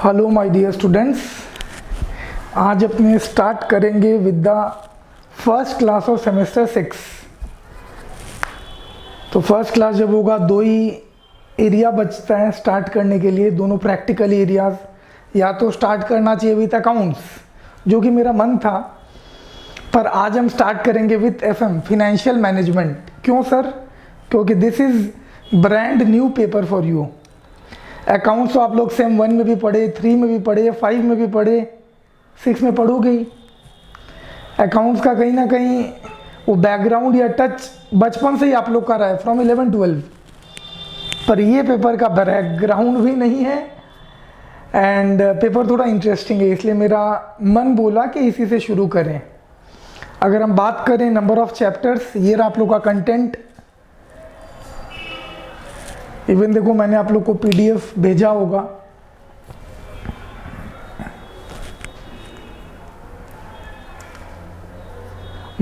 Hello my dear students, आज अपने start करेंगे with the first class of semester 6। तो फर्स्ट क्लास जब होगा दो ही एरिया बचता है स्टार्ट करने के लिए, दोनों प्रैक्टिकल एरियाज। या तो स्टार्ट करना चाहिए विथ अकाउंट्स, जो कि मेरा मन था, पर आज हम स्टार्ट करेंगे विथ FM फिनेंशियल मैनेजमेंट। क्यों सर? क्योंकि this is brand new paper for you. Accounts तो आप लोग सेम 1 में भी पढ़े, 3 में भी पढ़े, 5 में भी पढ़े, 6 में पढ़ोगे ही। अकाउंट्स का कहीं ना कहीं वो बैकग्राउंड या टच बचपन से ही आप लोग का रहा है, फ्रॉम 11-12। पर ये पेपर का बैकग्राउंड भी नहीं है एंड पेपर थोड़ा इंटरेस्टिंग है, इसलिए मेरा मन बोला कि इसी से शुरू करें। अगर हम बात करें नंबर ऑफ चैप्टर्स, ये रहा आप लोग का कंटेंट। इवन देखो मैंने आप लोग को PDF भेजा होगा।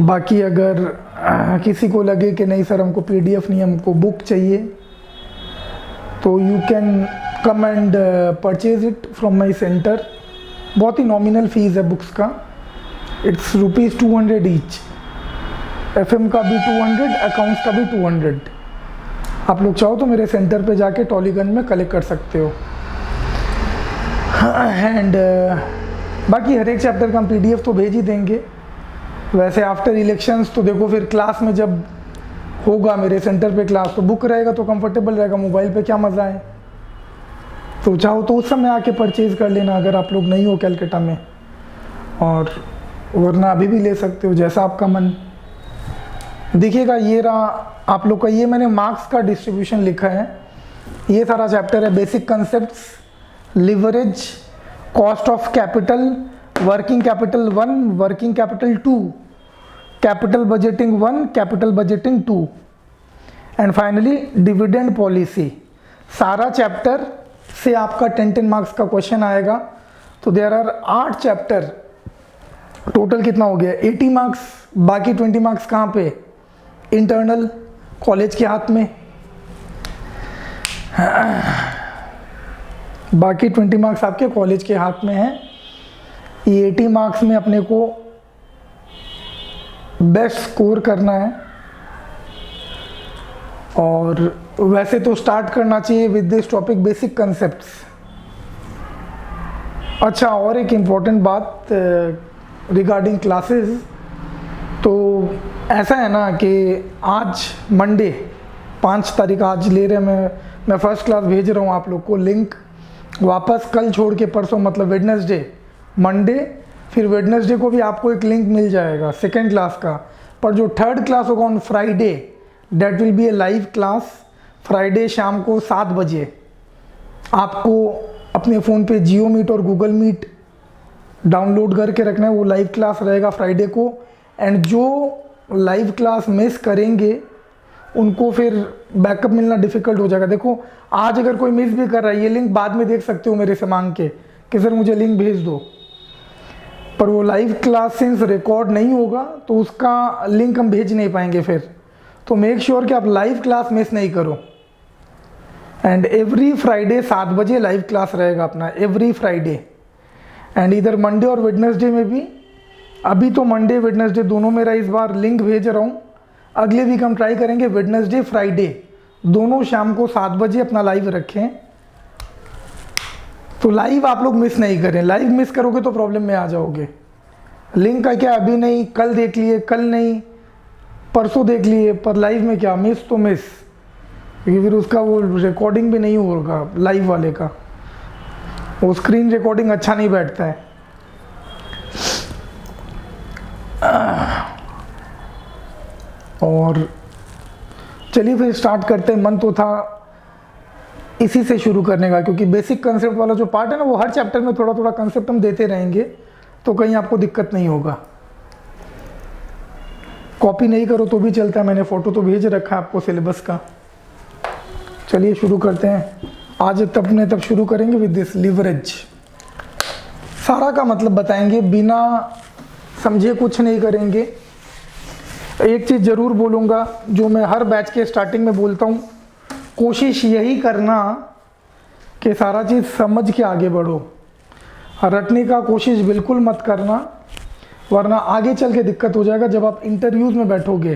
बाकी अगर किसी को लगे कि नहीं सर हमको PDF नहीं, हमको बुक चाहिए, तो you can come and purchase it from my centre. बहुत ही नॉमिनल फीस है बुक्स का, इट्स ₹200 ईच। FM का भी 200, अकाउंट्स का भी 200। आप लोग चाहो तो मेरे सेंटर पे जाके टॉलीगंज में कलेक्ट कर सकते हो। एंड बाकी हर एक चैप्टर का हम PDF तो भेज ही देंगे। वैसे आफ्टर इलेक्शंस तो देखो फिर क्लास में जब होगा मेरे सेंटर पे क्लास, तो बुक रहेगा तो कंफर्टेबल रहेगा, मोबाइल पे क्या मज़ा है। तो चाहो तो उस समय आके परचेज़ कर लेना अगर आप लोग नहीं हो कैलकाटा में, और वरना अभी भी ले सकते हो, जैसा आपका मन। देखिएगा ये रहा आप लोग का, ये मैंने मार्क्स का डिस्ट्रीब्यूशन लिखा है। ये सारा चैप्टर है basic concepts, leverage, cost of capital, working capital 1, working capital 2, capital budgeting 1, capital budgeting 2, and finally dividend policy. सारा चैप्टर से आपका 10-10 मार्क्स का क्वेश्चन आएगा। तो देयर आर 8 चैप्टर, टोटल कितना हो गया? 80 मार्क्स। बाकी 20 मार्क्स कहाँ पे? इंटरनल, कॉलेज के हाथ में। बाकी 20 मार्क्स आपके कॉलेज के हाथ में है। ये 80 मार्क्स में अपने को बेस्ट स्कोर करना है, और वैसे तो स्टार्ट करना चाहिए with this topic basic concepts. अच्छा, और एक इम्पॉर्टेंट बात रिगार्डिंग क्लासेस, तो ऐसा है ना कि आज मंडे 5 तारीख आज ले रहे हैं, मैं फर्स्ट क्लास भेज रहा हूँ आप लोग को लिंक। वापस कल छोड़ के परसों, मतलब वेडनेसडे, मंडे, फिर वेडनेसडे को भी आपको एक लिंक मिल जाएगा सेकेंड क्लास का। पर जो थर्ड क्लास होगा on Friday, that will be a live class. Friday शाम को 7 बजे आपको अपने फ़ोन पे जियो मीट और गूगल मीट डाउनलोड करके रखना है। वो लाइव क्लास रहेगा फ्राइडे को, एंड जो लाइव क्लास मिस करेंगे उनको फिर बैकअप मिलना डिफ़िकल्ट हो जाएगा। देखो आज अगर कोई मिस भी कर रहा है, ये लिंक बाद में देख सकते हो मेरे से मांग के कि सर मुझे लिंक भेज दो, पर वो लाइव क्लास सिंस रिकॉर्ड नहीं होगा तो उसका लिंक हम भेज नहीं पाएंगे फिर। तो मेक श्योर कि आप लाइव क्लास मिस नहीं करो। एंड एवरी फ्राइडे 7 बजे लाइव क्लास रहेगा अपना, एवरी फ्राइडे। एंड इधर मंडे और वेडनेसडे में भी, अभी तो मंडे वेडनेसडे दोनों मेरा इस बार लिंक भेज रहा हूँ। अगले वीक हम ट्राई करेंगे वेडनेसडे फ्राइडे दोनों शाम को 7 बजे अपना लाइव रखें। तो लाइव आप लोग मिस नहीं करें, लाइव मिस करोगे तो प्रॉब्लम में आ जाओगे। लिंक का क्या, अभी नहीं कल देख लिए, कल नहीं परसों देख लिए, पर लाइव में क्या, मिस तो मिस, क्योंकि फिर उसका वो रिकॉर्डिंग भी नहीं होगा लाइव वाले का, वो स्क्रीन रिकॉर्डिंग अच्छा नहीं बैठता है। और चलिए फिर स्टार्ट करते हैं। मन तो था इसी से शुरू करने का, क्योंकि बेसिक कंसेप्ट वाला जो पार्ट है ना, वो हर चैप्टर में थोड़ा थोड़ा कंसेप्ट हम देते रहेंगे, तो कहीं आपको दिक्कत नहीं होगा। कॉपी नहीं करो तो भी चलता है, मैंने फ़ोटो तो भेज रखा है आपको सिलेबस का। चलिए शुरू करते हैं। आज तब शुरू करेंगे विद दिस लिवरेज। सारा का मतलब बताएंगे, बिना समझे कुछ नहीं करेंगे। एक चीज़ ज़रूर बोलूँगा जो मैं हर बैच के स्टार्टिंग में बोलता हूँ, कोशिश यही करना कि सारा चीज़ समझ के आगे बढ़ो। रटने का कोशिश बिल्कुल मत करना, वरना आगे चल के दिक्कत हो जाएगा जब आप इंटरव्यूज़ में बैठोगे,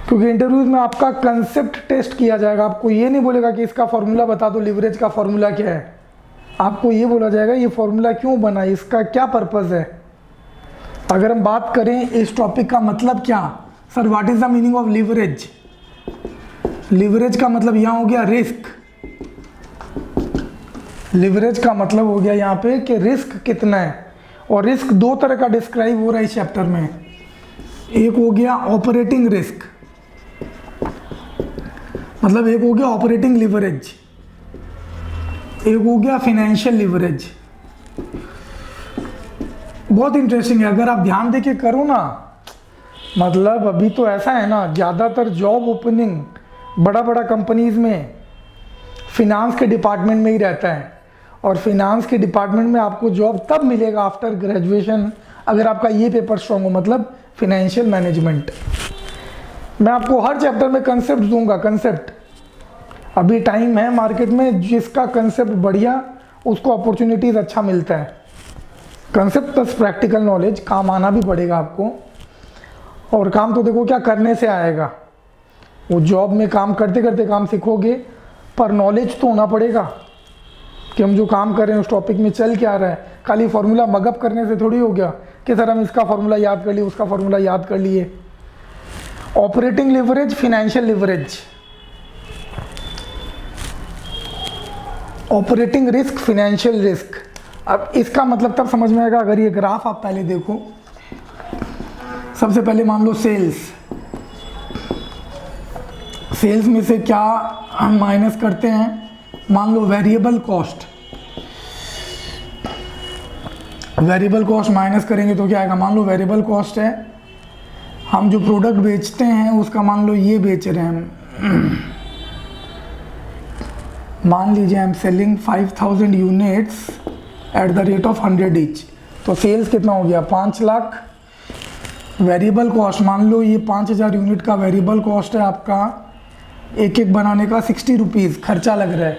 क्योंकि इंटरव्यूज़ में आपका कंसेप्ट टेस्ट किया जाएगा। आपको ये नहीं बोलेगा कि इसका फॉर्मूला बता दो, लिवरेज का फॉर्मूला क्या है। आपको ये बोला जाएगा ये फॉर्मूला क्यों बना, इसका क्या पर्पज़ है। अगर हम बात करें इस टॉपिक का मतलब क्या, sir what is the meaning of leverage. Leverage का मतलब यहाँ हो गया रिस्क। लिवरेज का मतलब हो गया यहाँ पे कि रिस्क कितना है, और रिस्क दो तरह का डिस्क्राइब हो रहा है इस चैप्टर में। एक हो गया ऑपरेटिंग रिस्क, मतलब एक हो गया ऑपरेटिंग लिवरेज, एक हो गया फाइनेंशियल लिवरेज। बहुत इंटरेस्टिंग है अगर आप ध्यान देके करो ना। मतलब अभी तो ऐसा है ना, ज़्यादातर जॉब ओपनिंग बड़ा बड़ा कंपनीज में फिनांस के डिपार्टमेंट में ही रहता है, और फिनांस के डिपार्टमेंट में आपको जॉब तब मिलेगा आफ्टर ग्रेजुएशन अगर आपका ये पेपर स्ट्रॉन्ग हो, मतलब फिनेंशियल मैनेजमेंट। मैं आपको हर चैप्टर में कंसेप्ट दूंगा। कंसेप्ट अभी टाइम है मार्केट में, जिसका कंसेप्ट बढ़िया उसको अपॉर्चुनिटीज़ अच्छा मिलता है। कंसेप्ट प्लस प्रैक्टिकल नॉलेज, काम आना भी पड़ेगा आपको, और काम तो देखो क्या करने से आएगा। वो जॉब में काम करते करते काम सीखोगे, पर नॉलेज तो होना पड़ेगा कि हम जो काम कर रहे हैं उस टॉपिक में चल क्या रहा है। खाली फार्मूला मगअप करने से थोड़ी हो गया कि सर हम इसका फार्मूला याद कर लिए, उसका फार्मूला याद कर लिए। Operating leverage, financial leverage, operating risk, financial risk. अब इसका मतलब तब समझ में आएगा अगर ये ग्राफ आप पहले देखो। सबसे पहले मान लो सेल्स, सेल्स में से क्या हम माइनस करते हैं, मान लो variable cost. Variable cost minus करेंगे तो क्या आएगा, मान लो वेरिएबल कॉस्ट है, हम जो प्रोडक्ट बेचते हैं उसका मान लो ये बेच रहे हैं, मान लीजिए I am selling 5000 units at the rate of 100 each, तो सेल्स कितना हो गया 5 लाख। वेरिएबल कॉस्ट मान लो ये 5000 यूनिट का वेरिएबल कॉस्ट है आपका, एक एक बनाने का 60 रुपीज़ खर्चा लग रहा है,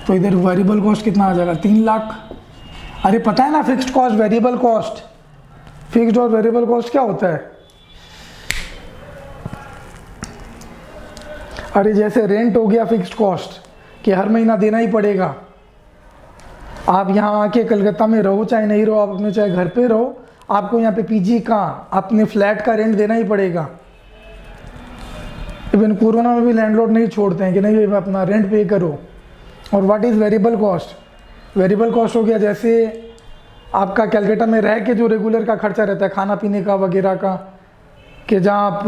तो इधर वेरिएबल कॉस्ट कितना आ जाएगा 3 लाख। अरे पता है ना fixed cost variable cost, fixed और वेरिएबल कॉस्ट क्या होता है। अरे जैसे रेंट हो गया फिक्स्ड कॉस्ट कि हर महीना देना ही पड़ेगा। आप यहाँ आके कलकत्ता में रहो चाहे नहीं रहो, आप अपने चाहे घर पे रहो, आपको यहाँ पे पीजी का अपने फ्लैट का रेंट देना ही पड़ेगा। इवन कोरोना में भी लैंडलॉर्ड नहीं छोड़ते हैं कि नहीं भाई अपना रेंट पे करो। और what is variable cost, variable cost हो गया जैसे आपका कैलकाटा में रह के जो रेगुलर का खर्चा रहता है खाना पीने का वगैरह का, कि जहाँ आप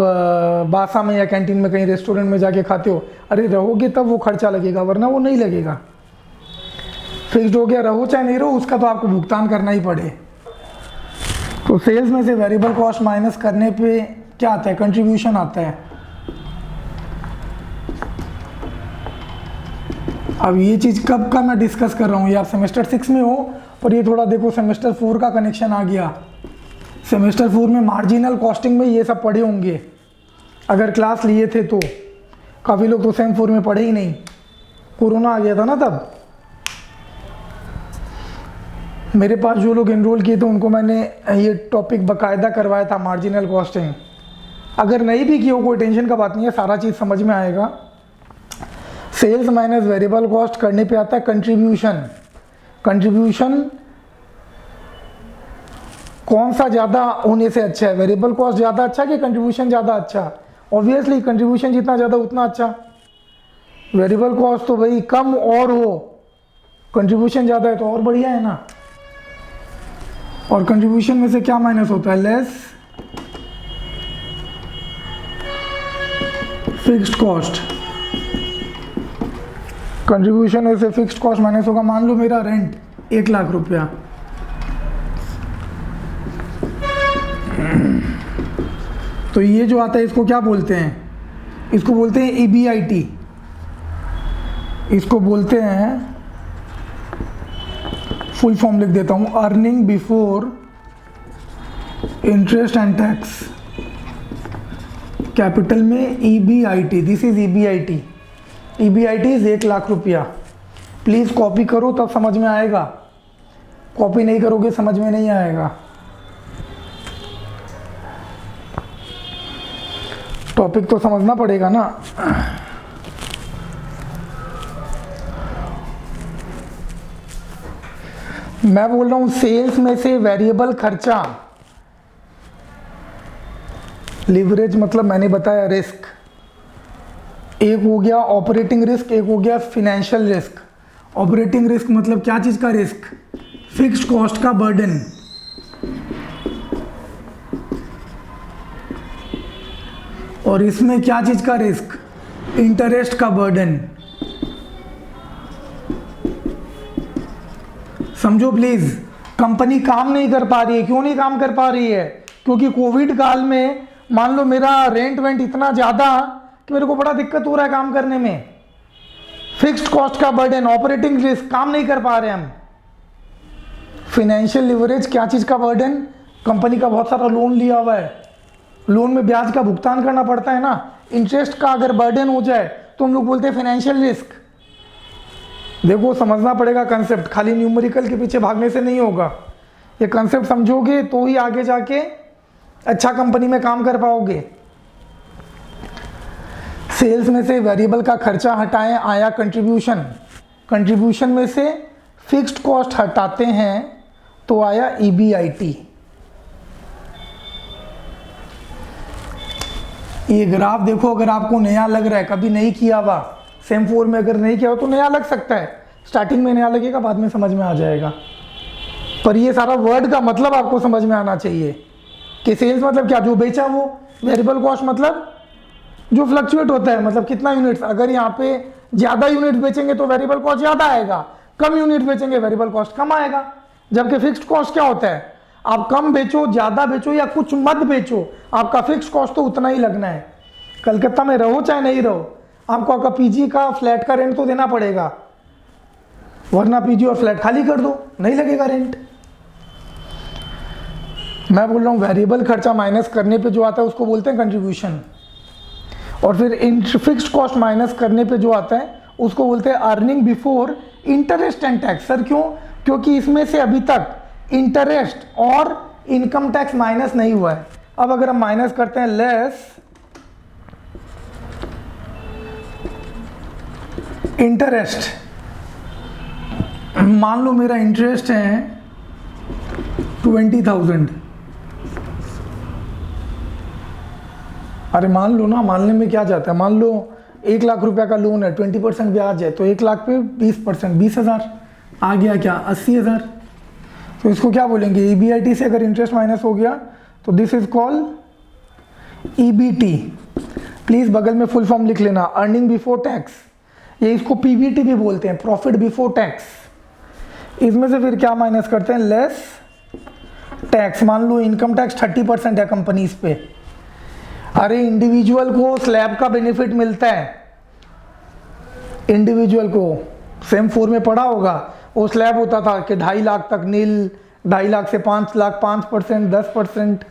बासा में या कैंटीन में कहीं रेस्टोरेंट में जाके खाते हो, अरे रहोगे तब वो खर्चा लगेगा वरना वो नहीं लगेगा। फिक्स्ड हो गया, रहो चाहे नहीं रहो उसका तो आपको भुगतान करना ही पड़े। तो सेल्स में से वेरिएबल कॉस्ट माइनस करने पे क्या आता है, कंट्रीब्यूशन आता है। अब ये चीज़ कब का मैं डिस्कस कर रहा हूँ, ये आप सेमेस्टर 6 में हो, पर ये थोड़ा देखो सेमेस्टर 4 का कनेक्शन आ गया। सेमेस्टर 4 में मार्जिनल कॉस्टिंग में ये सब पढ़े होंगे अगर क्लास लिए थे तो। काफ़ी लोग तो सेम 4 में पढ़े ही नहीं, कोरोना आ गया था ना तब। मेरे पास जो लोग एनरोल किए थे उनको मैंने ये टॉपिक बाकायदा करवाया था, मार्जिनल कॉस्टिंग। अगर नहीं भी किया हो कोई टेंशन का बात नहीं है, सारा चीज़ समझ में आएगा। सेल्स माइनस वेरिएबल कॉस्ट करने पे आता है कंट्रीब्यूशन। कंट्रीब्यूशन कौन सा ज़्यादा होने से अच्छा है, वेरिएबल कॉस्ट ज़्यादा अच्छा कि कंट्रीब्यूशन ज़्यादा अच्छा। ऑब्वियसली कंट्रीब्यूशन जितना ज़्यादा उतना अच्छा। वेरिएबल कॉस्ट तो भाई कम और हो, कंट्रीब्यूशन ज़्यादा है तो और बढ़िया है ना। और कंट्रीब्यूशन में से क्या माइनस होता है, लेस फिक्स्ड कॉस्ट। कंट्रीब्यूशन में से फिक्स्ड कॉस्ट माइनस होगा, मान लो मेरा रेंट 1 लाख रुपया, तो ये जो आता है इसको क्या बोलते हैं, इसको बोलते हैं EBIT। इसको बोलते हैं, फुल फॉर्म लिख देता हूँ, earning before interest and tax, capital में EBIT। This is EBIT। EBIT is 1 lakh रुपया। प्लीज़ कॉपी करो तब समझ में आएगा, कॉपी नहीं करोगे समझ में नहीं आएगा। टॉपिक तो समझना पड़ेगा ना। मैं बोल रहा हूं सेल्स में से वेरिएबल खर्चा, लिवरेज मतलब मैंने बताया रिस्क, एक हो गया ऑपरेटिंग रिस्क, एक हो गया फिनेंशियल रिस्क। ऑपरेटिंग रिस्क मतलब क्या चीज का रिस्क? फिक्स्ड कॉस्ट का बर्डन। और इसमें क्या चीज का रिस्क? इंटरेस्ट का बर्डन। समझो प्लीज, कंपनी काम नहीं कर पा रही है। क्यों नहीं काम कर पा रही है? क्योंकि कोविड काल में मान लो मेरा रेंट वेंट इतना ज्यादा कि मेरे को बड़ा दिक्कत हो रहा है काम करने में। फिक्स्ड कॉस्ट का बर्डन, ऑपरेटिंग रिस्क, काम नहीं कर पा रहे हम। फिनेंशियल लिवरेज क्या चीज का बर्डन? कंपनी का बहुत सारा लोन लिया हुआ है, लोन में ब्याज का भुगतान करना पड़ता है ना, इंटरेस्ट का अगर बर्डन हो जाए तो हम लोग बोलते हैं फाइनेंशियल रिस्क। देखो समझना पड़ेगा कंसेप्ट, खाली न्यूमेरिकल के पीछे भागने से नहीं होगा। ये कंसेप्ट समझोगे तो ही आगे जाके अच्छा कंपनी में काम कर पाओगे। सेल्स में से वेरिएबल का खर्चा हटाएं, आया कंट्रीब्यूशन। कंट्रीब्यूशन में से फिक्स्ड कॉस्ट हटाते हैं तो आया ईबीआईटी। ये ग्राफ देखो, अगर आपको नया लग रहा है, कभी नहीं किया हुआ, सेम 4 में अगर नहीं किया हो तो नया लग सकता है, स्टार्टिंग में नया लगेगा, बाद में समझ में आ जाएगा। पर ये सारा वर्ड का मतलब आपको समझ में आना चाहिए कि सेल्स मतलब क्या? जो बेचा वो। वेरिएबल कॉस्ट मतलब जो फ्लक्चुएट होता है, मतलब कितना यूनिट्स। अगर यहाँ पे ज़्यादा यूनिट बेचेंगे तो वेरिएबल कॉस्ट ज़्यादा आएगा, कम यूनिट बेचेंगे वेरिएबल कॉस्ट कम आएगा। जबकि फिक्स्ड कॉस्ट क्या होता है? आप कम बेचो, ज़्यादा बेचो या कुछ मत बेचो, आपका फिक्स्ड कॉस्ट तो उतना ही लगना है। कलकत्ता में रहो चाहे नहीं रहो, आपको आपका पीजी का फ्लैट का रेंट तो देना पड़ेगा, वरना पीजी और फ्लैट खाली कर दो, नहीं लगेगा रेंट। मैं बोल रहा हूँ वेरिएबल खर्चा माइनस करने पे जो आता है उसको बोलते हैं कंट्रीब्यूशन, और फिर फिक्स्ड कॉस्ट माइनस करने पे जो आता है उसको बोलते हैं earning before interest and tax. Sir क्यों? क्योंकि इसमें से अभी तक इंटरेस्ट और इनकम टैक्स माइनस नहीं हुआ है। अब अगर हम माइनस करते हैं लेस इंटरेस्ट, मान लो मेरा इंटरेस्ट है 20,000। अरे मान लो ना, मानने में क्या जाता है, मान लो 1 लाख रुपया का लोन है, 20% ब्याज है, तो 1 लाख पे 20%, 20,000 आ गया क्या? 80,000। तो इसको क्या बोलेंगे? ईबीआईटी से अगर इंटरेस्ट माइनस हो गया तो this is called EBT. Please बगल में फुल फॉर्म लिख लेना, अर्निंग बिफोर टैक्स। ये इसको पीबीटी भी बोलते हैं, प्रॉफिट बिफोर टैक्स। इसमें से फिर क्या माइनस करते हैं? Less tax. मान लो इनकम टैक्स 30% है कंपनीज पे। अरे इंडिविजुअल को स्लैब का बेनिफिट मिलता है, इंडिविजुअल को सेम 4 में पढ़ा होगा, वो स्लैब होता था कि 2.5 लाख तक नील, 2.5 लाख से 5 लाख 5%, 10%।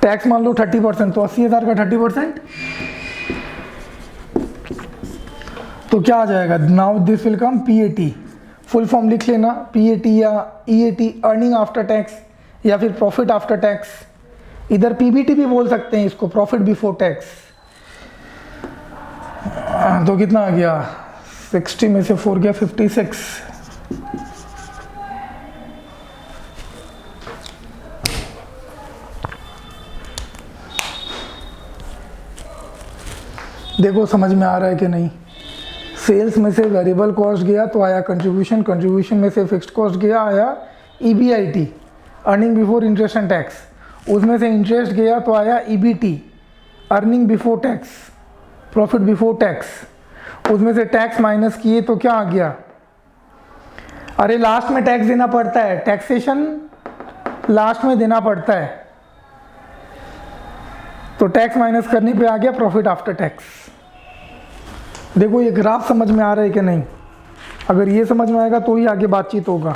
टैक्स मान लो 30%, तो 80,000 का 30%, तो क्या आ जाएगा? Now this will come PAT. Full form लिख लेना, पीएटी या ईएटी, अर्निंग आफ्टर टैक्स या फिर प्रॉफिट आफ्टर टैक्स। इधर पीबीटी भी बोल सकते हैं इसको, प्रॉफिट बिफोर टैक्स। तो कितना आ गया? 60 में से 4 गया 56। देखो समझ में आ रहा है कि नहीं? सेल्स में से वेरिएबल कॉस्ट गया तो आया कंट्रीब्यूशन, कंट्रीब्यूशन में से फिक्स्ड कॉस्ट गया, आया EBIT, earning before interest and tax. उसमें से इंटरेस्ट गया तो आया EBT, earning before tax, profit before tax. उसमें से टैक्स माइनस किए तो क्या आ गया? अरे लास्ट में टैक्स देना पड़ता है, टैक्सेशन लास्ट में देना पड़ता है, तो टैक्स माइनस करने पे आ गया प्रॉफिट आफ्टर टैक्स। देखो ये ग्राफ समझ में आ रहा है कि नहीं? अगर ये समझ में आएगा तो ही आगे बातचीत होगा।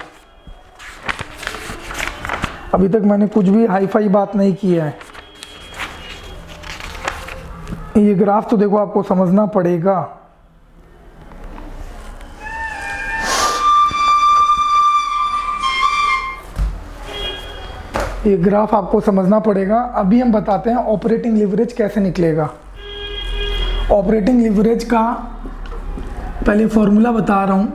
अभी तक मैंने कुछ भी हाई फाई बात नहीं किया है। ये ग्राफ तो देखो आपको समझना पड़ेगा। ये ग्राफ आपको समझना पड़ेगा। अभी हम बताते हैं ऑपरेटिंग लिवरेज कैसे निकलेगा। ऑपरेटिंग लिवरेज का पहले फॉर्मूला बता रहा हूँ,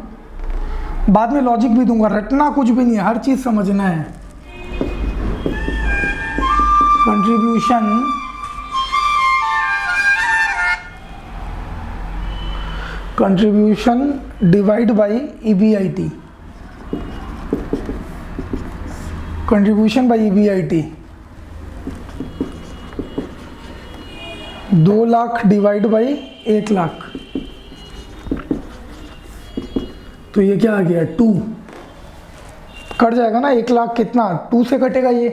बाद में लॉजिक भी दूंगा, रटना कुछ भी नहीं है, हर चीज़ समझना है। Contribution divide by EBIT, contribution by EBIT 2 lakh divide by 1 lakh, तो ये क्या आ गया 2, कट जाएगा ना 1 लाख, कितना 2 से कटेगा। ये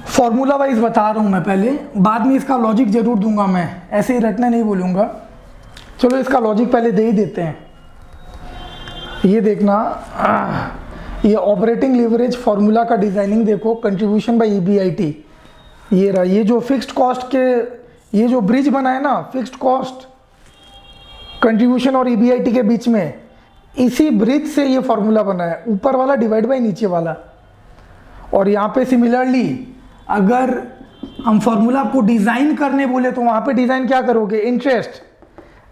फॉर्मूला वाइज बता रहा हूँ मैं पहले, बाद में इसका लॉजिक जरूर दूंगा, मैं ऐसे ही रटने नहीं बोलूँगा। चलो इसका लॉजिक पहले दे ही देते हैं। ये देखना, ये ऑपरेटिंग लिवरेज फॉर्मूला का डिजाइनिंग देखो, कंट्रीब्यूशन बाय EBIT, ये रहा। ये जो फिक्स्ड कॉस्ट के, ये जो ब्रिज बना है ना, फिक्स्ड कॉस्ट कंट्रीब्यूशन और EBIT के बीच में, इसी ब्रिज से ये फॉर्मूला बना है, ऊपर वाला डिवाइड बाय नीचे वाला। और यहाँ पे सिमिलरली अगर हम फॉर्मूला को डिज़ाइन करने बोले तो वहाँ पे डिज़ाइन क्या करोगे, इंटरेस्ट।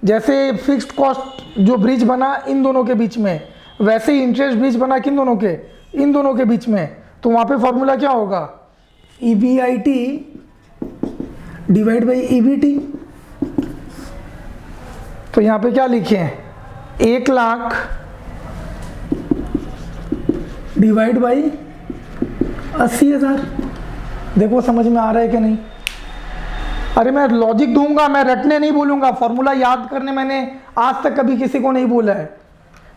जैसे फिक्स्ड कॉस्ट जो ब्रिज बना इन दोनों के बीच में, वैसे ही इंटरेस्ट ब्रिज बना किन दोनों के, इन दोनों के बीच में। तो वहाँ पे फॉर्मूला क्या होगा, EBIT डिवाइड बाई EBT। तो यहाँ पे क्या लिखे हैं, 1 लाख डिवाइड बाई 80,000। देखो समझ में आ रहा है कि नहीं। अरे मैं लॉजिक दूंगा, मैं रटने नहीं बोलूंगा, फॉर्मूला याद करने मैंने आज तक कभी किसी को नहीं बोला है,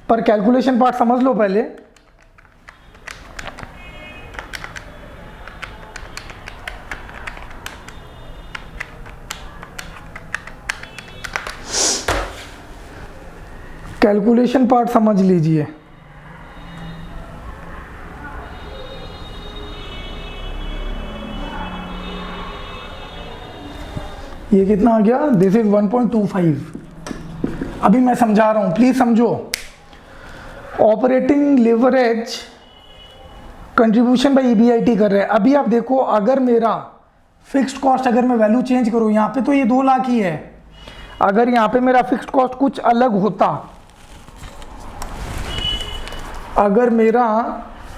पर कैलकुलेशन पार्ट समझ लो पहले। कैलकुलेशन पार्ट समझ लीजिए। ये कितना आ गया, दिस इज 1.25। अभी मैं समझा रहा हूं, प्लीज समझो। Operating leverage contribution by EBIT कर रहे हैं। अभी आप देखो, अगर मेरा फिक्स्ड कॉस्ट, अगर मैं वैल्यू चेंज करूं, यहाँ पे तो ये 2 लाख ही है, अगर यहाँ पे मेरा फिक्स्ड कॉस्ट कुछ अलग होता, अगर मेरा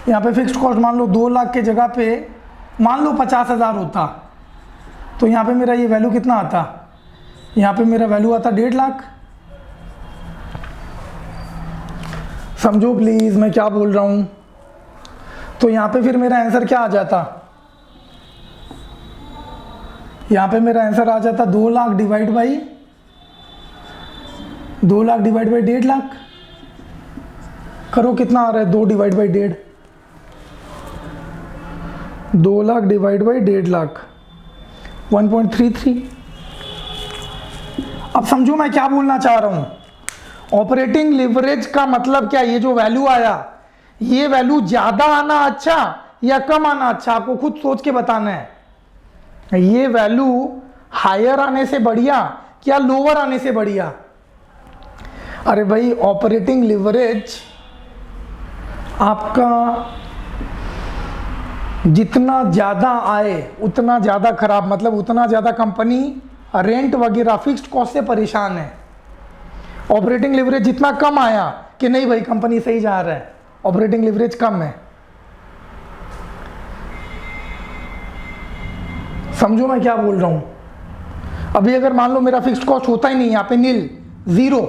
यहाँ पे फिक्स्ड कॉस्ट मान लो 2 लाख के जगह पे मान लो 50,000 होता, तो यहाँ पे मेरा ये वैल्यू कितना आता, यहाँ पे मेरा वैल्यू आता 1.5 लाख। समझो प्लीज मैं क्या बोल रहा हूँ। तो यहाँ पे फिर मेरा आंसर क्या आ जाता, यहाँ पे मेरा आंसर आ जाता 2 लाख डिवाइड बाई 1.5 लाख। करो कितना आ रहा है, 2 divide by 1.5, 2 lakh divide by 1.5 lakh 1.33। अब समझो मैं क्या बोलना चाह रहा हूं। ऑपरेटिंग लिवरेज का मतलब क्या, ये जो वैल्यू आया, ये वैल्यू ज्यादा आना अच्छा या कम आना अच्छा, आपको खुद सोच के बताना है। ये वैल्यू हायर आने से बढ़िया क्या लोअर आने से बढ़िया। अरे भाई ऑपरेटिंग लिवरेज आपका जितना ज़्यादा आए उतना ज़्यादा खराब, मतलब उतना ज़्यादा कंपनी रेंट वगैरह फिक्स्ड कॉस्ट से परेशान है। ऑपरेटिंग लिवरेज जितना कम आया कि नहीं भाई कंपनी सही जा रहा है, ऑपरेटिंग लिवरेज कम है। समझो मैं क्या बोल रहा हूँ। अभी अगर मान लो मेरा फिक्स्ड कॉस्ट होता ही नहीं, यहाँ पे नील, जीरो,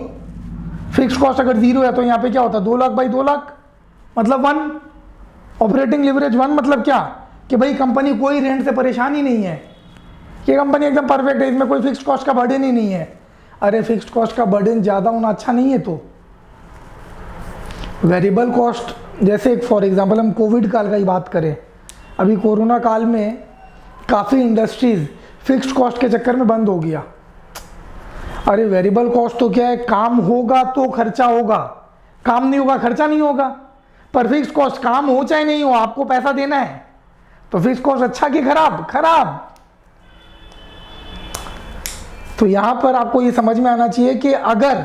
फिक्स्ड कॉस्ट अगर जीरो है तो यहाँ पे क्या होता, 2 लाख बाई 2 लाख मतलब 1। ऑपरेटिंग लिवरेज 1 मतलब क्या, कि भाई कंपनी कोई रेंट से परेशान ही नहीं है, कि कंपनी एकदम परफेक्ट है, इसमें कोई फिक्स्ड कॉस्ट का बर्डन ही नहीं है। अरे फिक्स्ड कॉस्ट का बर्डन ज़्यादा होना अच्छा नहीं है। तो वेरिएबल कॉस्ट, जैसे फॉर एग्जांपल हम कोविड काल का ही बात करें, अभी कोरोना काल में काफ़ी इंडस्ट्रीज फिक्स्ड कॉस्ट के चक्कर में बंद हो गया। अरे वेरिएबल कॉस्ट तो क्या है, काम होगा तो खर्चा होगा, काम नहीं होगा खर्चा नहीं होगा। पर फिक्स्ड कॉस्ट काम हो चाहे नहीं हो, आपको पैसा देना है, तो फिक्स्ड कॉस्ट अच्छा कि खराब, खराब। तो यहां पर आपको ये समझ में आना चाहिए कि अगर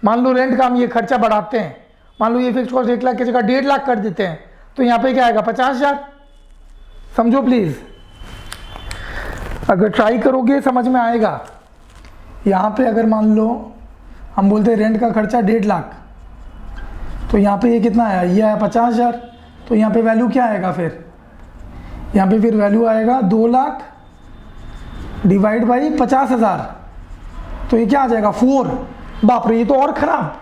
मान लो रेंट का हम ये खर्चा बढ़ाते हैं, मान लो ये फिक्स्ड कॉस्ट 1 लाख की जगह 1.5 लाख कर देते हैं, तो यहाँ पे क्या आएगा 50,000। समझो प्लीज़, अगर ट्राई करोगे समझ में आएगा। यहाँ पे अगर मान लो हम बोलते हैं रेंट का खर्चा 1.5 लाख, तो यहाँ पे ये कितना आया, ये आया 50,000, तो यहाँ पे वैल्यू क्या आएगा फिर, यहाँ पे फिर वैल्यू आएगा 2 लाख डिवाइड बाई 50,000, तो ये क्या आ जाएगा 4। बाप रे, ये तो और ख़राब।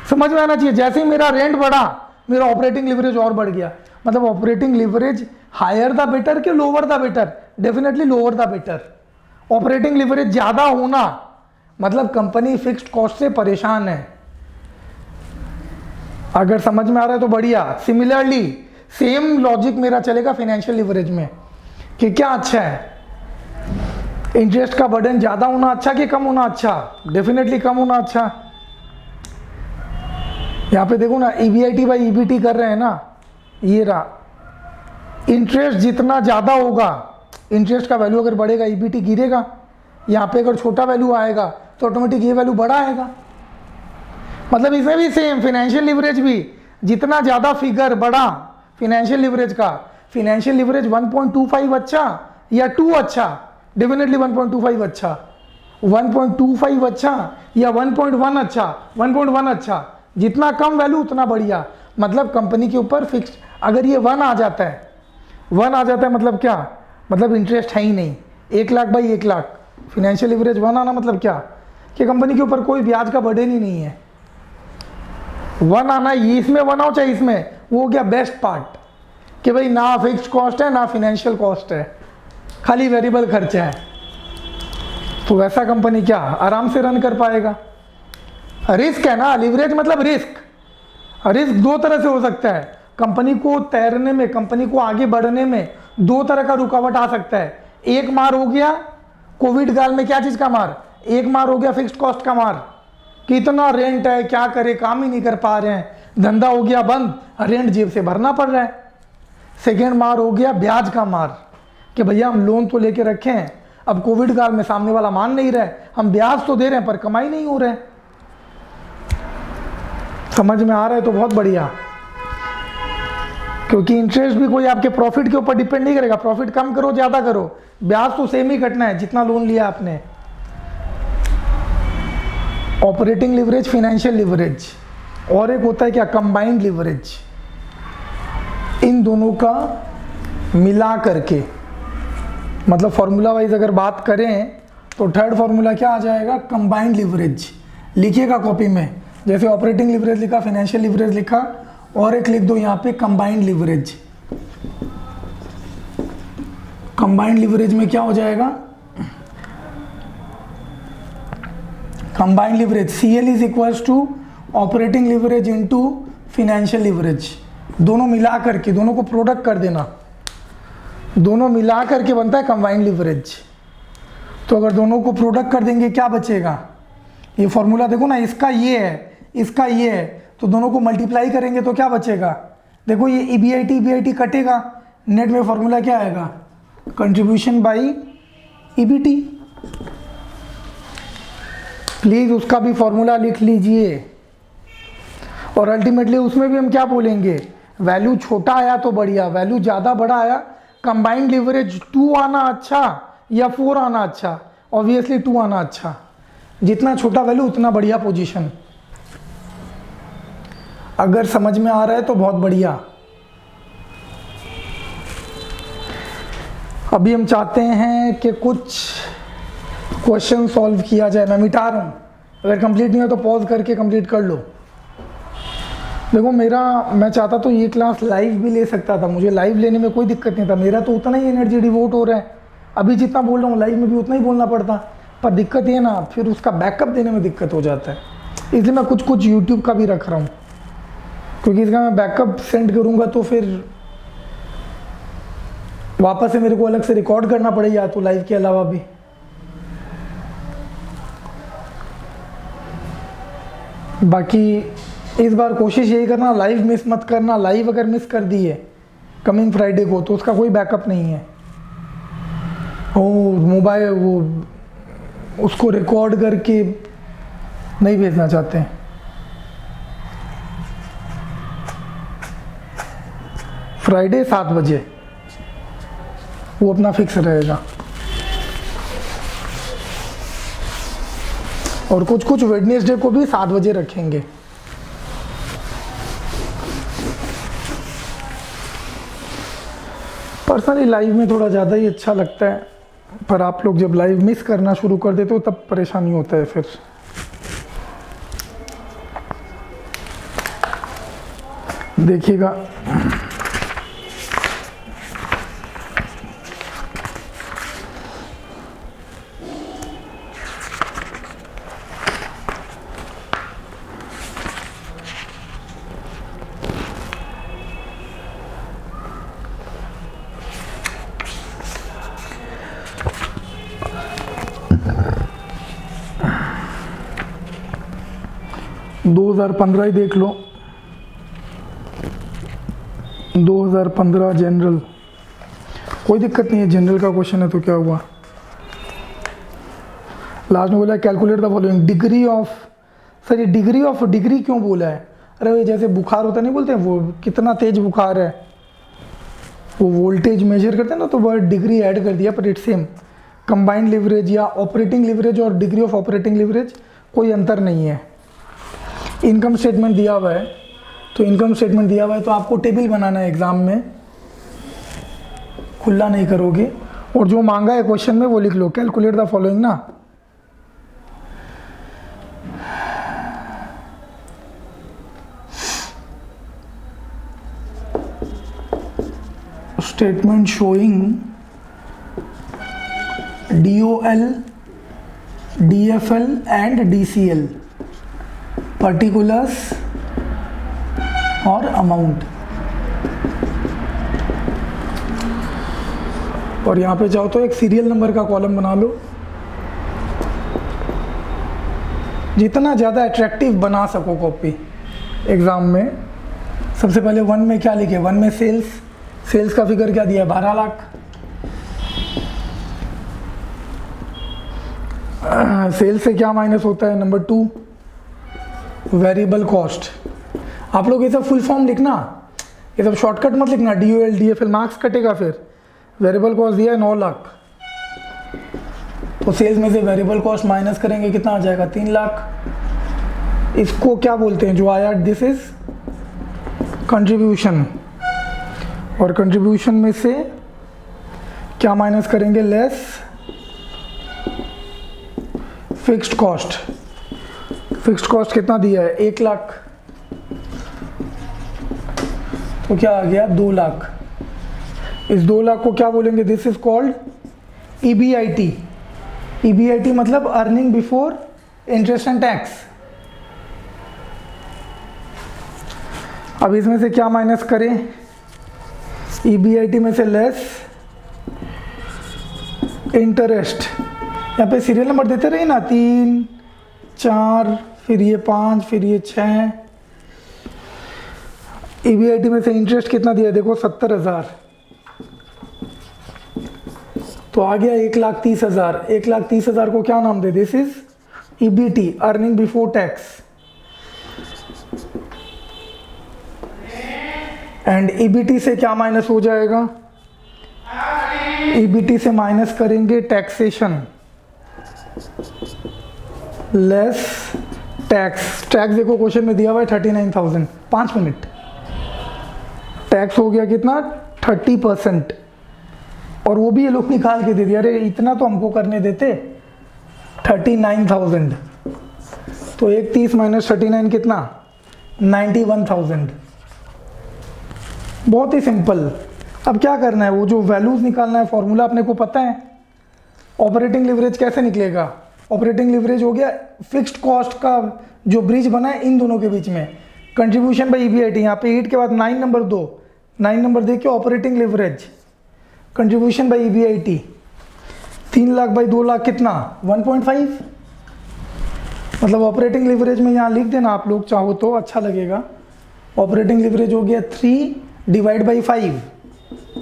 समझ में आना चाहिए, जैसे ही मेरा रेंट बढ़ा मेरा ऑपरेटिंग लिवरेज और बढ़ गया। मतलब operating leverage higher the better कि lower the better, definitely lower the better. Operating leverage ज़्यादा होना मतलब कंपनी फिक्स्ड कॉस्ट से परेशान है। अगर समझ में आ रहा है तो बढ़िया। सिमिलरली सेम लॉजिक मेरा चलेगा फाइनेंशियल लिवरेज में कि क्या अच्छा है, इंटरेस्ट का बर्डन ज़्यादा होना अच्छा कि कम होना अच्छा, डेफिनेटली कम होना अच्छा। यहाँ पे देखो ना, EBIT बाई EBT कर रहे हैं ना, ये रहा। इंटरेस्ट जितना ज़्यादा होगा, इंटरेस्ट का वैल्यू अगर बढ़ेगा EBT गिरेगा। यहाँ पे अगर छोटा वैल्यू आएगा तो ऑटोमेटिक ये वैल्यू बड़ा आएगा। मतलब इसमें भी सेम, फाइनेंशियल लिवरेज भी जितना ज़्यादा फिगर बढ़ा फाइनेंशियल लिवरेज का, फाइनेंशियल लिवरेज 1.25 अच्छा या 2 अच्छा, डेफिनेटली 1.25 अच्छा, 1.25 अच्छा या 1.1 अच्छा, 1.1 अच्छा, जितना कम वैल्यू उतना बढ़िया। मतलब कंपनी के ऊपर फिक्स्ड, अगर ये 1 आ जाता है, 1 आ जाता है मतलब क्या, मतलब इंटरेस्ट है ही नहीं, 1 lakh by 1 lakh, financial leverage 1 आना मतलब क्या कि कंपनी के ऊपर कोई ब्याज का बर्डन ही नहीं है। 1 आना, ये इसमें 1 आओ चाहे इसमें, वो हो गया बेस्ट पार्ट कि भाई ना फिक्स्ड कॉस्ट है ना फाइनेंशियल कॉस्ट है, खाली वेरिएबल खर्चा है। तो वैसा कंपनी क्या आराम से रन कर पाएगा। रिस्क है ना, लिवरेज मतलब रिस्क। रिस्क 2 तरह से हो सकता है, कंपनी को तैरने में, कंपनी को आगे बढ़ने में 2 तरह का रुकावट आ सकता है। एक मार हो गया कोविड काल में, क्या चीज़ का मार, एक मार हो गया फिक्स्ड कॉस्ट का मार, कितना रेंट है, क्या करे, काम ही नहीं कर पा रहे हैं, धंधा हो गया बंद, रेंट जेब से भरना पड़ रहा है। सेकेंड मार हो गया ब्याज का मार कि भैया हम लोन तो लेके रखे हैं, अब कोविड काल में सामने वाला मान नहीं रहा है, हम ब्याज तो दे रहे हैं पर कमाई नहीं हो रहे। समझ में आ रहा है तो बहुत बढ़िया, क्योंकि इंटरेस्ट भी कोई आपके प्रॉफिट के ऊपर डिपेंड नहीं करेगा। प्रॉफिट कम करो ज़्यादा करो, ब्याज तो सेम ही कटना है जितना लोन लिया आपने। ऑपरेटिंग लिवरेज, फाइनेंशियल लिवरेज, और एक होता है क्या कंबाइंड लिवरेज। इन दोनों का मिला करके, मतलब फॉर्मूला वाइज अगर बात करें तो थर्ड फॉर्मूला क्या आ जाएगा, कंबाइंड लिवरेज। लिखिएगा कॉपी में, जैसे ऑपरेटिंग लिवरेज लिखा, फाइनेंशियल लिवरेज लिखा, और एक लिख दो यहाँ पे कंबाइंड लिवरेज। कंबाइंड लिवरेज में क्या हो जाएगा, combined leverage CL is equals to operating leverage into financial leverage. दोनों मिला करके, दोनों को प्रोडक्ट कर देना, दोनों मिला करके बनता है कंबाइंड लिवरेज। तो अगर दोनों को प्रोडक्ट कर देंगे क्या बचेगा, ये फॉर्मूला देखो ना, इसका ये है, इसका ये है, तो दोनों को मल्टीप्लाई करेंगे तो क्या बचेगा, देखो ये EBIT कटेगा, नेट में फॉर्मूला क्या आएगा, कंट्रीब्यूशन बाई EBT। प्लीज़ उसका भी फॉर्मूला लिख लीजिए। और अल्टीमेटली उसमें भी हम क्या बोलेंगे, वैल्यू छोटा आया तो बढ़िया, वैल्यू ज़्यादा बड़ा आया, कंबाइंड लिवरेज 2 आना अच्छा या 4 आना अच्छा, ऑब्वियसली 2 आना अच्छा। जितना छोटा वैल्यू उतना बढ़िया पोजीशन। अगर समझ में आ रहा है तो बहुत बढ़िया। अभी हम चाहते हैं कि कुछ क्वेश्चन सॉल्व किया जाए। मैं मिटा रहा हूँ, अगर कंप्लीट नहीं हो तो पॉज करके कंप्लीट कर लो। देखो मैं चाहता तो ये क्लास लाइव भी ले सकता था, मुझे लाइव लेने में कोई दिक्कत नहीं था, मेरा तो उतना ही एनर्जी डिवोट हो रहा है। अभी जितना बोल रहा हूँ लाइव में भी उतना ही बोलना पड़ता, पर दिक्कत ये ना, फिर उसका बैकअप देने में दिक्कत हो जाता है। इसलिए मैं कुछ यूट्यूब का भी रख रहा हूँ, क्योंकि इसका मैं बैकअप सेंड करूँगा तो फिर वापस से मेरे को अलग से रिकॉर्ड करना पड़ेगा, तो लाइव के अलावा भी। बाकी इस बार कोशिश यही करना, लाइव मिस मत करना। लाइव अगर मिस कर दी है कमिंग फ्राइडे को तो उसका कोई बैकअप नहीं है। वो मोबाइल वो उसको रिकॉर्ड करके नहीं भेजना चाहते हैं। फ्राइडे 7 बजे वो अपना फिक्स रहेगा। और कुछ कुछ वेडनेसडे को भी 7 बजे रखेंगे। पर्सनली लाइव में थोड़ा ज़्यादा ही अच्छा लगता है, पर आप लोग जब लाइव मिस करना शुरू कर देते हो तब परेशानी होता है फिर। देखिएगा, दो 2015 ही देख लो। 2015 जनरल, कोई दिक्कत नहीं है, जनरल का क्वेश्चन है तो क्या हुआ। लास्ट में बोला calculate the following degree of, sir ये डिग्री क्यों बोला है? अरे भाई जैसे बुखार होता नहीं बोलते हैं, वो कितना तेज बुखार है, वो वोल्टेज मेजर करते हैं ना, तो वर्ड डिग्री ऐड कर दिया, पर इट्स सेम। कंबाइंड लिवरेज या ऑपरेटिंग लिवरेज और डिग्री ऑफ ऑपरेटिंग लिवरेज कोई अंतर नहीं है। इनकम स्टेटमेंट दिया हुआ है, तो इनकम स्टेटमेंट दिया हुआ है तो आपको टेबल बनाना है एग्जाम में, खुला नहीं करोगे। और जो मांगा है क्वेश्चन में वो लिख लो, कैलकुलेट द फॉलोइंग ना। Statement showing DOL, DFL and DCL, particulars और अमाउंट। और यहाँ पे जाओ तो एक सीरियल नंबर का कॉलम बना लो, जितना ज़्यादा अट्रैक्टिव बना सको कॉपी एग्ज़ाम में। सबसे पहले 1 में क्या लिखे, 1 में सेल्स का फिगर क्या दिया है, 12 लाख। सेल्स से क्या माइनस होता है, नंबर 2 वेरिएबल कॉस्ट। आप लोग ये सब फुल फॉर्म लिखना, ये सब शॉर्टकट मत लिखना, DOL DFL मार्क्स कटेगा फिर। वेरिएबल कॉस्ट दिया है 9 लाख, तो सेल्स में से वेरिएबल कॉस्ट माइनस करेंगे, कितना आ जाएगा, 3 लाख। इसको क्या बोलते हैं जो आया, दिस इज कंट्रीब्यूशन। और कंट्रीब्यूशन में से क्या माइनस करेंगे, less fixed cost. Fixed cost कितना दिया है, 1 लाख, तो क्या आ गया, 2 लाख। इस 2 लाख को क्या बोलेंगे, this is called EBIT। EBIT मतलब earning before interest and tax. अब इसमें से क्या माइनस करें, EBIT में से लेस इंटरेस्ट। यहाँ पे सीरियल नंबर देते रहिए ना, 3 4 फिर ये 5 फिर ये 6। EBIT में से इंटरेस्ट कितना दिया, देखो 70,000, तो आ गया 1,30,000। 1,30,000 को क्या नाम दे, this is EBT, earning before tax. And EBT से क्या माइनस हो जाएगा, EBT से माइनस करेंगे टैक्सेशन, लेस टैक्स। टैक्स देखो क्वेश्चन में दिया हुआ है 39,000, 5 मिनट। टैक्स हो गया कितना, 30%। और वो भी ये लोग निकाल के दे दिया, अरे इतना तो हमको करने देते, 39,000। तो 1,30 माइनस 39 कितना, 91,000। बहुत ही सिंपल। अब क्या करना है, वो जो वैल्यूज निकालना है, फॉर्मूला अपने को पता है। ऑपरेटिंग लिवरेज कैसे निकलेगा, ऑपरेटिंग लिवरेज हो गया फिक्स्ड कॉस्ट का जो ब्रिज बना है इन दोनों के बीच में, कंट्रीब्यूशन बाई EBIT। यहाँ पे 8 के बाद 9 नंबर 2, 9 नंबर देखिए operating leverage, contribution by EBIT। 3 lakh by 2 lakh कितना, 1.5। मतलब ऑपरेटिंग लिवरेज में यहाँ लिख देना आप लोग चाहो तो, अच्छा लगेगा। ऑपरेटिंग लिवरेज हो गया 3 डिवाइड बाई 5,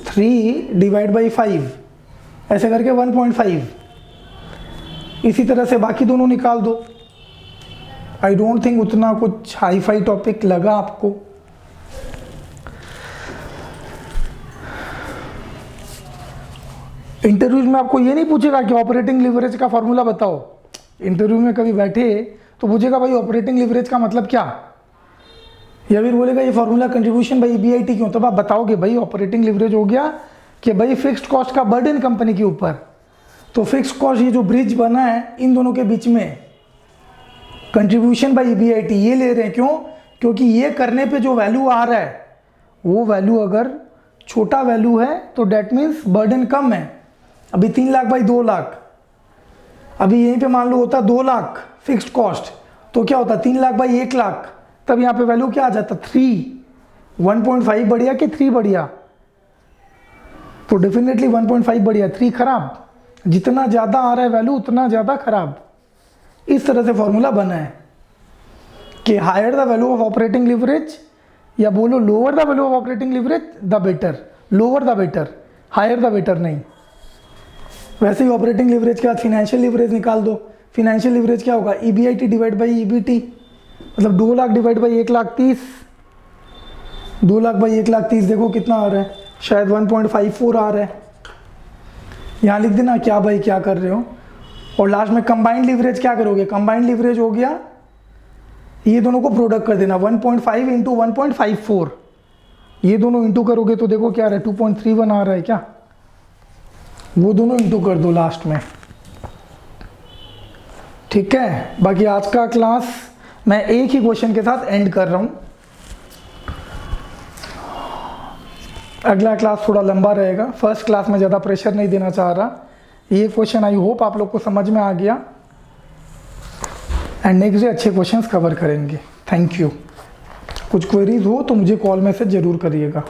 3 डिवाइड बाई 5, ऐसे करके 1.5। इसी तरह से बाकी दोनों निकाल दो। आई डोंट थिंक उतना कुछ हाई फाई टॉपिक लगा आपको। इंटरव्यूज में आपको ये नहीं पूछेगा कि ऑपरेटिंग लिवरेज का फॉर्मूला बताओ। इंटरव्यू में कभी बैठे तो पूछेगा भाई ऑपरेटिंग लिवरेज का मतलब क्या, या फिर बोलेगा ये फॉर्मूला कंट्रीब्यूशन बाई EBIT क्यों, तब आप बताओगे भाई ऑपरेटिंग लिवरेज हो गया कि भाई फिक्स्ड कॉस्ट का बर्डन कंपनी के ऊपर। तो फिक्स्ड कॉस्ट, ये जो ब्रिज बना है इन दोनों के बीच में, कंट्रीब्यूशन बाई EBIT ये ले रहे हैं क्यों, क्योंकि ये करने पे जो वैल्यू आ रहा है वो वैल्यू अगर छोटा वैल्यू है तो डेट मीन्स बर्डन कम है। अभी 3 लाख बाई 2 लाख, अभी यहीं पे मान लो होता 2 लाख फिक्स्ड कॉस्ट, तो क्या होता 3 लाख बाई 1 लाख, तब यहाँ पे वैल्यू क्या आ जाता 3। 1.5 बढ़िया कि 3 बढ़िया, तो डेफिनेटली 1.5 बढ़िया, 3 खराब। जितना ज़्यादा आ रहा है वैल्यू उतना ज़्यादा खराब। इस तरह से फॉर्मूला बना है कि higher the value of operating leverage, या बोलो lower the value of operating leverage the better, lower the better, higher the better नहीं। वैसे ही ऑपरेटिंग लिवरेज के बाद फिनेंशियल लिवरेज निकाल दो। फिनेंशियल लिवरेज क्या होगा, EBIT डिवाइड बाई EBT, मतलब 2 lakh divide by 1 lakh 30, 2 lakh by 1 lakh 30, देखो कितना आ रहा है, शायद 1.54 आ रहा है। यहाँ लिख देना क्या भाई क्या कर रहे हो। और लास्ट में कंबाइंड लिवरेज क्या करोगे, कंबाइंड लिवरेज हो गया, ये दोनों को प्रोडक्ट कर देना 1.5 इंटू 1.54, ये दोनों इंटू करोगे तो देखो क्या आ रहा है 2.31 आ रहा है क्या, वो दोनों इंटू कर दो लास्ट में। ठीक है, बाकी आज का क्लास मैं एक ही क्वेश्चन के साथ एंड कर रहा हूं। अगला क्लास थोड़ा लंबा रहेगा, फर्स्ट क्लास में ज़्यादा प्रेशर नहीं देना चाह रहा। ये क्वेश्चन आई होप आप लोग को समझ में आ गया, एंड नेक्स्ट डे अच्छे क्वेश्चंस कवर करेंगे। Thank you. कुछ क्वेरीज हो तो मुझे कॉल मैसेज ज़रूर करिएगा।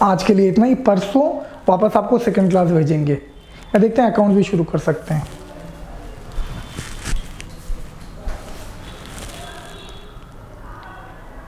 आज के लिए इतना ही, परसों वापस आपको सेकंड क्लास भेजेंगे, या देखते हैं अकाउंट भी शुरू कर सकते हैं।